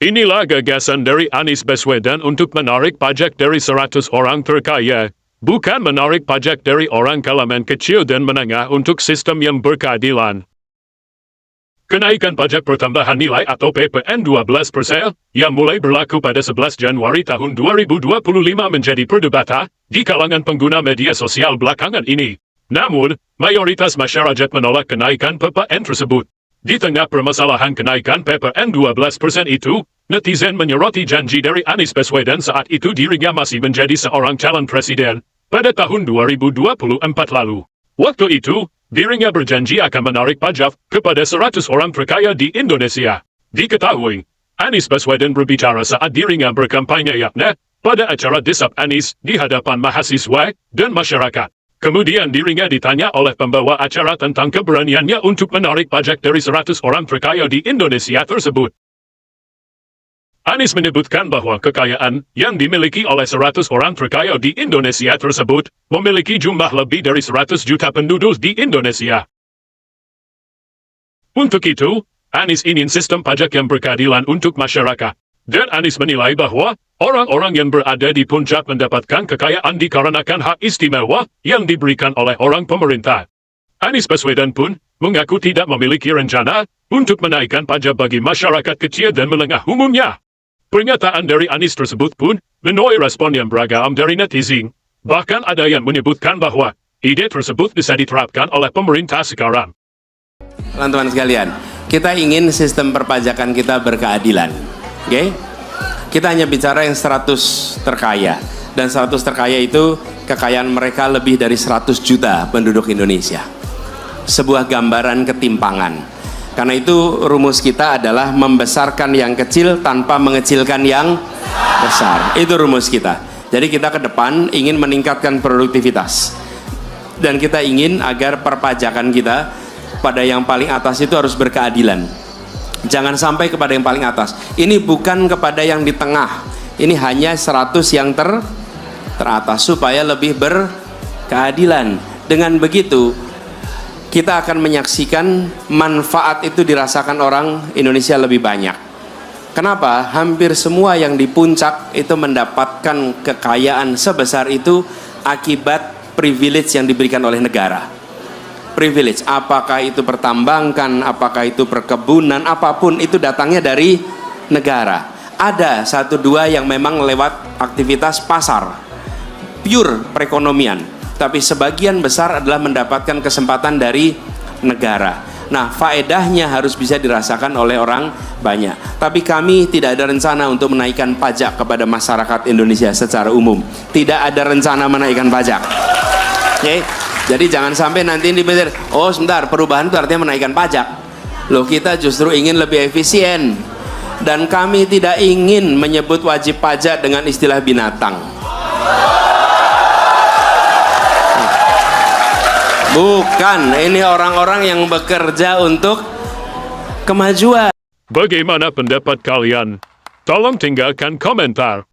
Inilah gagasan dari Anies Baswedan untuk menarik pajak dari 100 orang terkaya, bukan menarik pajak dari orang kalangan kecil dan menengah untuk sistem yang berkeadilan. Kenaikan pajak pertambahan nilai atau PPN 12% yang mulai berlaku pada 11 Januari tahun 2025 menjadi perdebatan di kalangan pengguna media sosial belakangan ini. Namun, mayoritas masyarakat menolak kenaikan PPN tersebut. Di tengah permasalahan kenaikan PPN 12% itu, netizen menyoroti janji dari Anies Baswedan saat itu dirinya masih menjadi seorang calon presiden pada tahun 2024 lalu. Waktu itu, dirinya berjanji akan menarik pajak kepada 100 orang terkaya di Indonesia. Diketahui, Anies Baswedan berbicara saat dirinya berkampanye yakni pada acara Desap Anies di hadapan mahasiswa dan masyarakat. Kemudian dirinya ditanya oleh pembawa acara tentang keberaniannya untuk menarik pajak dari 100 orang terkaya di Indonesia tersebut. Anies menyebutkan bahwa kekayaan yang dimiliki oleh 100 orang terkaya di Indonesia tersebut memiliki jumlah lebih dari 100 juta penduduk di Indonesia. Untuk itu, Anies ingin sistem pajak yang berkeadilan untuk masyarakat. Dan Anies menilai bahwa orang-orang yang berada di puncak mendapatkan kekayaan dikarenakan hak istimewa yang diberikan oleh orang pemerintah. Anies Baswedan pun mengaku tidak memiliki rencana untuk menaikkan pajak bagi masyarakat kecil dan menengah umumnya. Pernyataan dari Anies tersebut pun menuai respon yang beragam dari netizen. Bahkan ada yang menyebutkan bahwa ide tersebut bisa diterapkan oleh pemerintah sekarang. Teman-teman sekalian, kita ingin sistem perpajakan kita berkeadilan. Oke? Kita hanya bicara yang 100 terkaya. Dan 100 terkaya itu kekayaan mereka lebih dari 100 juta penduduk Indonesia. Sebuah gambaran ketimpangan. Karena itu rumus kita adalah membesarkan yang kecil tanpa mengecilkan yang besar. Itu rumus kita. Jadi kita ke depan ingin meningkatkan produktivitas. Dan kita ingin agar perpajakan kita pada yang paling atas itu harus berkeadilan. Jangan sampai kepada yang paling atas. Ini bukan kepada yang di tengah. Ini hanya 100 yang teratas supaya lebih berkeadilan. Dengan begitu, kita akan menyaksikan manfaat itu dirasakan orang Indonesia lebih banyak. Kenapa? Hampir semua yang di puncak itu mendapatkan kekayaan sebesar itu akibat privilege yang diberikan oleh negara. Privilege, apakah itu pertambangan, apakah itu perkebunan, apapun itu datangnya dari negara. Ada satu dua yang memang lewat aktivitas pasar, pure perekonomian, tapi sebagian besar adalah mendapatkan kesempatan dari negara. Nah, faedahnya harus bisa dirasakan oleh orang banyak. Tapi kami tidak ada rencana untuk menaikkan pajak kepada masyarakat Indonesia secara umum. Tidak ada rencana menaikkan pajak. Oke? Jadi jangan sampai nanti dipikir, oh sebentar, perubahan itu artinya menaikkan pajak. Loh, kita justru ingin lebih efisien. Dan kami tidak ingin menyebut wajib pajak dengan istilah binatang. Bukan, ini orang-orang yang bekerja untuk kemajuan. Bagaimana pendapat kalian? Tolong tinggalkan komentar.